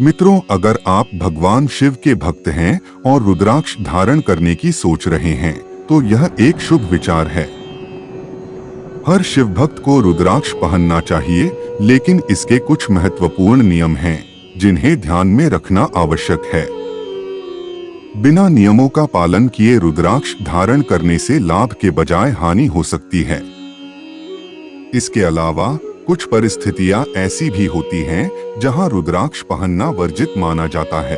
मित्रों, अगर आप भगवान शिव के भक्त हैं और रुद्राक्ष धारण करने की सोच रहे हैं, तो यह एक शुभ विचार है। हर शिव भक्त को रुद्राक्ष पहनना चाहिए, लेकिन इसके कुछ महत्वपूर्ण नियम हैं, जिन्हें ध्यान में रखना आवश्यक है। बिना नियमों का पालन किए रुद्राक्ष धारण करने से लाभ के बजाय हानि हो सकती है। इसके अलावा कुछ परिस्थितियां ऐसी भी होती हैं जहां रुद्राक्ष पहनना वर्जित माना जाता है।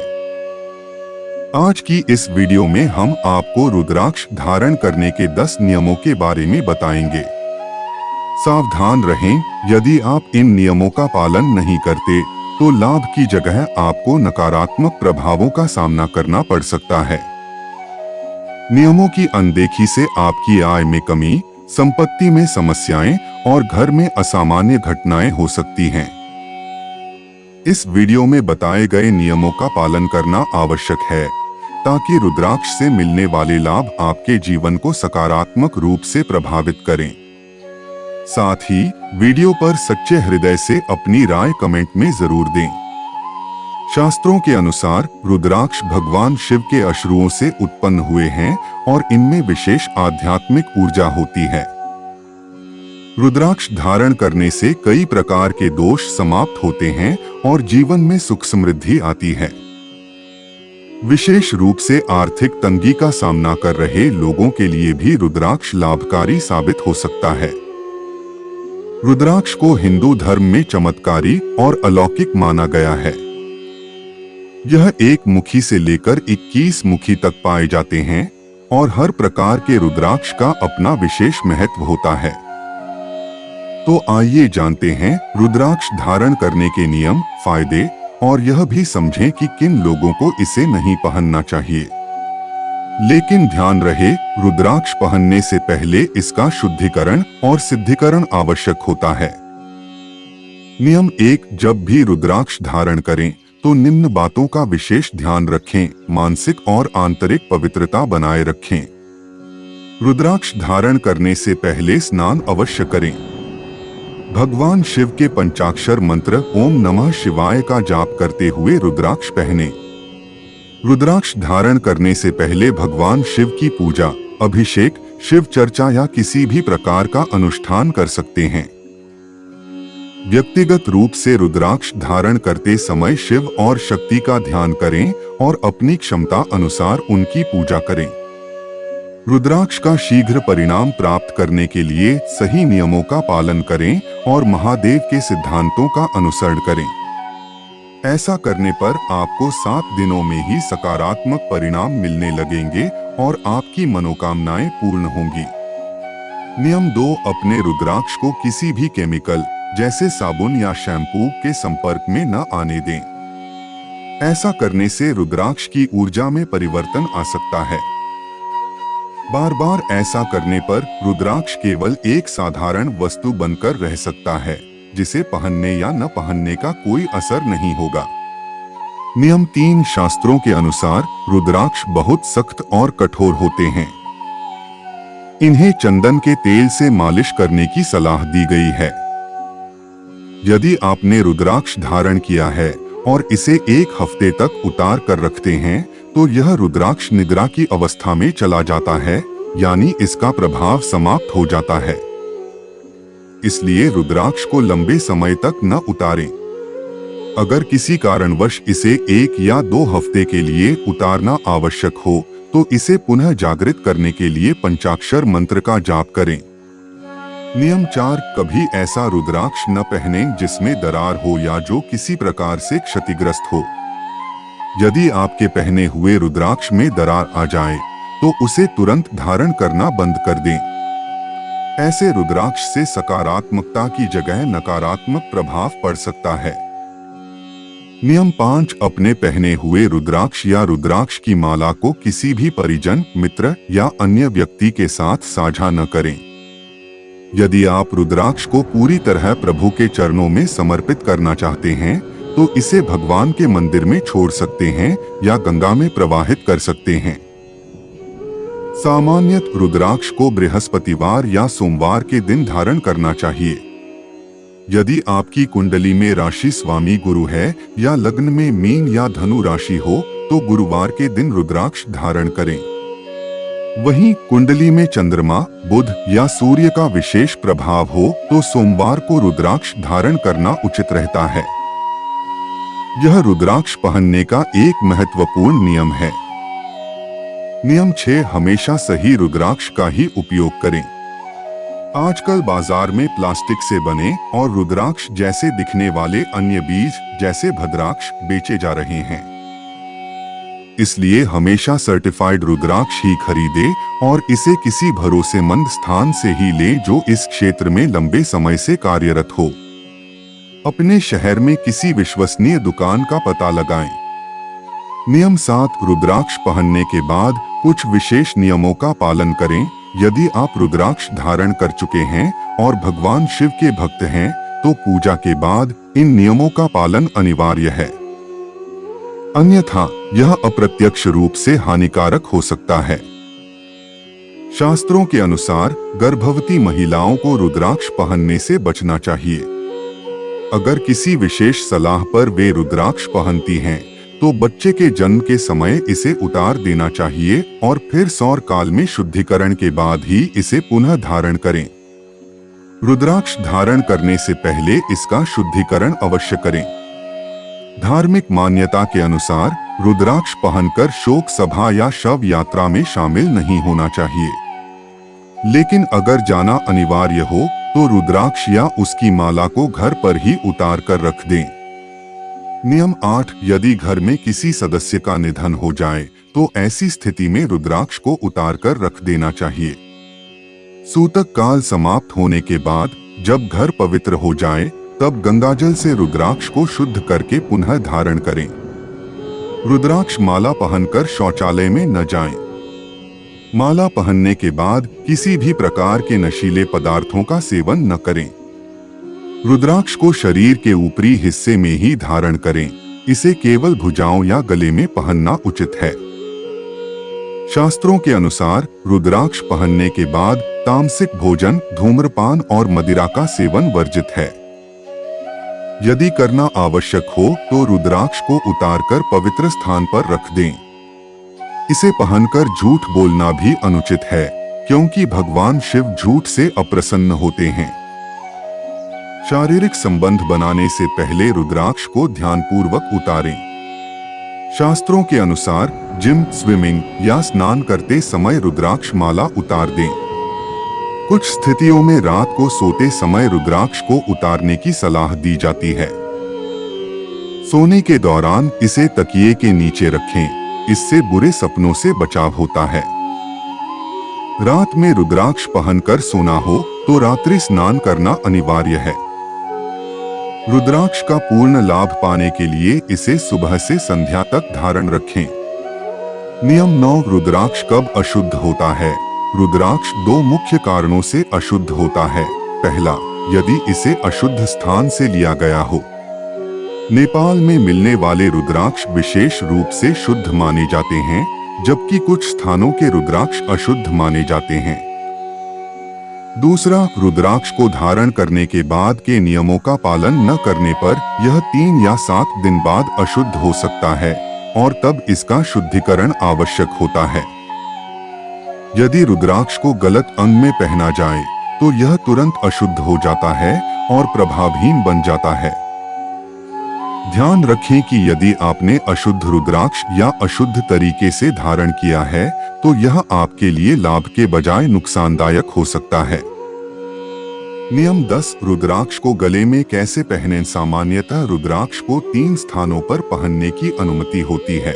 आज की इस वीडियो में हम आपको रुद्राक्ष धारण करने के 10 नियमों के बारे में बताएंगे। सावधान रहें, यदि आप इन नियमों का पालन नहीं करते तो लाभ की जगह आपको नकारात्मक प्रभावों का सामना करना पड़ सकता है। नियमों की अनदेखी से आपकी आय में कमी, संपत्ति में समस्याएं और घर में असामान्य घटनाएं हो सकती हैं। इस वीडियो में बताए गए नियमों का पालन करना आवश्यक है, ताकि रुद्राक्ष से मिलने वाले लाभ आपके जीवन को सकारात्मक रूप से प्रभावित करें। साथ ही वीडियो पर सच्चे हृदय से अपनी राय कमेंट में जरूर दें। शास्त्रों के अनुसार रुद्राक्ष भगवान शिव के अश्रुओं से उत्पन्न हुए हैं और इनमें विशेष आध्यात्मिक ऊर्जा होती है। रुद्राक्ष धारण करने से कई प्रकार के दोष समाप्त होते हैं और जीवन में सुख समृद्धि आती है। विशेष रूप से आर्थिक तंगी का सामना कर रहे लोगों के लिए भी रुद्राक्ष लाभकारी साबित हो सकता है। रुद्राक्ष को हिंदू धर्म में चमत्कारी और अलौकिक माना गया है। यह एक मुखी से लेकर 21 मुखी तक पाए जाते हैं और हर प्रकार के रुद्राक्ष का अपना विशेष महत्व होता है। तो आइए जानते हैं रुद्राक्ष धारण करने के नियम, फायदे और यह भी समझें कि किन लोगों को इसे नहीं पहनना चाहिए। लेकिन ध्यान रहे, रुद्राक्ष पहनने से पहले इसका शुद्धिकरण और सिद्धिकरण आवश्यक होता है। नियम 1, जब भी रुद्राक्ष धारण करें तो निम्न बातों का विशेष ध्यान रखें। मानसिक और आंतरिक पवित्रता बनाए रखें। रुद्राक्ष धारण करने से पहले स्नान अवश्य करें। भगवान शिव के पंचाक्षर मंत्र ओम नमः शिवाय का जाप करते हुए रुद्राक्ष पहने। रुद्राक्ष धारण करने से पहले भगवान शिव की पूजा, अभिषेक, शिव चर्चा या किसी भी प्रकार का अनुष्ठान कर सकते हैं। व्यक्तिगत रूप से रुद्राक्ष धारण करते समय शिव और शक्ति का ध्यान करें और अपनी क्षमता अनुसार उनकी पूजा करें। रुद्राक्ष का शीघ्र परिणाम प्राप्त करने के लिए सही नियमों का पालन करें और महादेव के सिद्धांतों का अनुसरण करें। ऐसा करने पर आपको 7 दिनों में ही सकारात्मक परिणाम मिलने लगेंगे और आपकी मनोकामनाएं पूर्ण होंगी। नियम 2, अपने रुद्राक्ष को किसी भी केमिकल जैसे साबुन या शैम्पू के संपर्क में न आने दें। ऐसा करने से रुद्राक्ष की ऊर्जा में परिवर्तन आ सकता है। बार बार ऐसा करने पर रुद्राक्ष केवल एक साधारण वस्तु बनकर रह सकता है, जिसे पहनने या न पहनने का कोई असर नहीं होगा। नियम 3, शास्त्रों के अनुसार रुद्राक्ष बहुत सख्त और कठोर होते हैं। इन्हें चंदन के तेल से मालिश करने की सलाह दी गई है। यदि आपने रुद्राक्ष धारण किया है और इसे 1 हफ्ते तक उतार कर रखते हैं, तो यह रुद्राक्ष निद्रा की अवस्था में चला जाता है, यानी इसका प्रभाव समाप्त हो जाता है। इसलिए रुद्राक्ष को लंबे समय तक न उतारें। अगर किसी कारणवश इसे 1 या 2 हफ्ते के लिए उतारना आवश्यक हो, तो इसे पुनः जागृत करने के लिए पंचाक्षर मंत्र का जाप करें। नियम 4, कभी ऐसा रुद्राक्ष न पहनें जिसमें दरार हो या जो किसी प्रकार से क्षतिग्रस्त हो। यदि आपके पहने हुए रुद्राक्ष में दरार आ जाए, तो उसे तुरंत धारण करना बंद कर दें। ऐसे रुद्राक्ष से सकारात्मकता की जगह नकारात्मक प्रभाव पड़ सकता है। नियम 5, अपने पहने हुए रुद्राक्ष या रुद्राक्ष की माला को किसी भी परिजन, मित्र या अन्य व्यक्ति के साथ साझा न करें। यदि आप रुद्राक्ष को पूरी तरह प्रभु के चरणों में समर्पित करना चाहते हैं, तो इसे भगवान के मंदिर में छोड़ सकते हैं या गंगा में प्रवाहित कर सकते हैं। सामान्यतः रुद्राक्ष को बृहस्पतिवार या सोमवार के दिन धारण करना चाहिए। यदि आपकी कुंडली में राशि स्वामी गुरु है या लग्न में मीन या धनु राशि हो तो गुरुवार के दिन रुद्राक्ष धारण करें। वहीं कुंडली में चंद्रमा, बुध या सूर्य का विशेष प्रभाव हो तो सोमवार को रुद्राक्ष धारण करना उचित रहता है। यह रुद्राक्ष पहनने का एक महत्वपूर्ण नियम है। नियम 6, हमेशा सही रुद्राक्ष का ही उपयोग करें। आजकल बाजार में प्लास्टिक से बने और रुद्राक्ष जैसे दिखने वाले अन्य बीज जैसे भद्राक्ष बेचे जा रहे हैं। इसलिए हमेशा सर्टिफाइड रुद्राक्ष ही खरीदें और इसे किसी भरोसेमंद स्थान से ही लें जो इस क्षेत्र में लंबे समय से कार्यरत हो। अपने शहर में किसी विश्वसनीय दुकान का पता लगाएं। नियम 7, रुद्राक्ष पहनने के बाद कुछ विशेष नियमों का पालन करें। यदि आप रुद्राक्ष धारण कर चुके हैं और भगवान शिव के भक्त हैं तो पूजा के बाद इन नियमों का पालन अनिवार्य है, अन्यथा यह अप्रत्यक्ष रूप से हानिकारक हो सकता है। शास्त्रों के अनुसार गर्भवती महिलाओं को रुद्राक्ष पहनने से बचना चाहिए। अगर किसी विशेष सलाह पर वे रुद्राक्ष पहनती हैं तो बच्चे के जन्म के समय इसे उतार देना चाहिए और फिर सौर काल में शुद्धिकरण के बाद ही इसे पुनः धारण करें। रुद्राक्ष धारण करने से पहले इसका शुद्धिकरण अवश्य करें। धार्मिक मान्यता के अनुसार रुद्राक्ष पहनकर शोक सभा या शव यात्रा में शामिल नहीं होना चाहिए, लेकिन अगर जाना अनिवार्य हो तो रुद्राक्ष या उसकी माला को घर पर ही उतार कर रख दें। नियम 8, यदि घर में किसी सदस्य का निधन हो जाए तो ऐसी स्थिति में रुद्राक्ष को उतार कर रख देना चाहिए। सूतक काल समाप्त होने के बाद जब घर पवित्र हो जाए तब गंगाजल से रुद्राक्ष को शुद्ध करके पुनः धारण करें। रुद्राक्ष माला पहनकर शौचालय में न जाएं। माला पहनने के बाद किसी भी प्रकार के नशीले पदार्थों का सेवन न करें। रुद्राक्ष को शरीर के ऊपरी हिस्से में ही धारण करें। इसे केवल भुजाओं या गले में पहनना उचित है। शास्त्रों के अनुसार रुद्राक्ष पहनने के बाद तामसिक भोजन, धूम्रपान और मदिरा का सेवन वर्जित है। यदि करना आवश्यक हो तो रुद्राक्ष को उतारकर पवित्र स्थान पर रख दें। इसे पहनकर झूठ बोलना भी अनुचित है, क्योंकि भगवान शिव झूठ से अप्रसन्न होते हैं। शारीरिक संबंध बनाने से पहले रुद्राक्ष को ध्यानपूर्वक उतारें। शास्त्रों के अनुसार जिम, स्विमिंग या स्नान करते समय रुद्राक्ष माला उतार दें। कुछ स्थितियों में रात को सोते समय रुद्राक्ष को उतारने की सलाह दी जाती है। सोने के दौरान इसे तकिए के नीचे रखें, इससे बुरे सपनों से बचाव होता है। रात में रुद्राक्ष पहनकर सोना हो तो रात्रि स्नान करना अनिवार्य है। रुद्राक्ष का पूर्ण लाभ पाने के लिए इसे सुबह से संध्या तक धारण रखें। नियम 9, रुद्राक्ष कब अशुद्ध होता है? रुद्राक्ष 2 मुख्य कारणों से अशुद्ध होता है। पहला, यदि इसे अशुद्ध स्थान से लिया गया हो। नेपाल में मिलने वाले रुद्राक्ष विशेष रूप से शुद्ध माने जाते हैं, जबकि कुछ स्थानों के रुद्राक्ष अशुद्ध माने जाते हैं। दूसरा, रुद्राक्ष को धारण करने के बाद के नियमों का पालन न करने पर यह 3 या 7 दिन बाद अशुद्ध हो सकता है और तब इसका शुद्धिकरण आवश्यक होता है। यदि रुद्राक्ष को गलत अंग में पहना जाए तो यह तुरंत अशुद्ध हो जाता है और प्रभावहीन बन जाता है। ध्यान रखें कि यदि आपने अशुद्ध रुद्राक्ष या अशुद्ध तरीके से धारण किया है तो यह आपके लिए लाभ के बजाय नुकसानदायक हो सकता है। नियम 10, रुद्राक्ष को गले में कैसे पहनें? सामान्यतः रुद्राक्ष को 3 स्थानों पर पहनने की अनुमति होती है।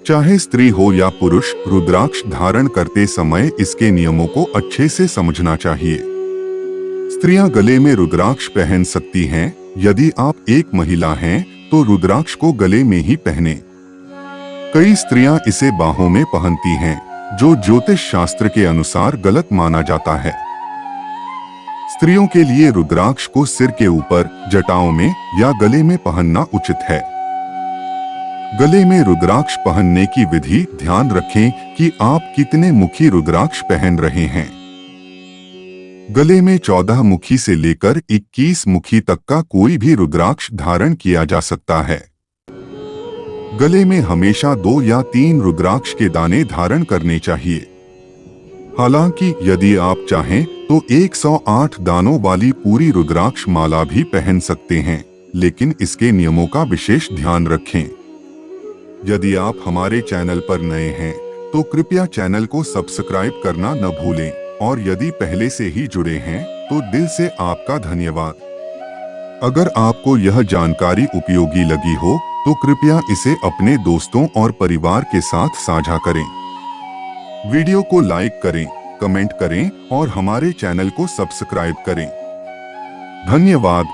चाहे स्त्री हो या पुरुष, रुद्राक्ष धारण करते समय इसके नियमों को अच्छे से समझना चाहिए। स्त्रियां गले में रुद्राक्ष पहन सकती हैं। यदि आप एक महिला हैं तो रुद्राक्ष को गले में ही पहनें। कई स्त्रियां इसे बाहों में पहनती हैं, जो ज्योतिष शास्त्र के अनुसार गलत माना जाता है। स्त्रियों के लिए रुद्राक्ष को सिर के ऊपर, जटाओं में या गले में पहनना उचित है। गले में रुद्राक्ष पहनने की विधि, ध्यान रखें कि आप कितने मुखी रुद्राक्ष पहन रहे हैं। गले में 14 मुखी से लेकर 21 मुखी तक का कोई भी रुद्राक्ष धारण किया जा सकता है। गले में हमेशा 2 या 3 रुद्राक्ष के दाने धारण करने चाहिए। हालांकि यदि आप चाहें तो 108 दानों वाली पूरी रुद्राक्ष माला भी पहन सकते हैं, लेकिन इसके नियमों का विशेष ध्यान रखें। यदि आप हमारे चैनल पर नए हैं तो कृपया चैनल को सब्सक्राइब करना न भूलें, और यदि पहले से ही जुड़े हैं तो दिल से आपका धन्यवाद। अगर आपको यह जानकारी उपयोगी लगी हो तो कृपया इसे अपने दोस्तों और परिवार के साथ साझा करें। वीडियो को लाइक करें, कमेंट करें और हमारे चैनल को सब्सक्राइब करें। धन्यवाद।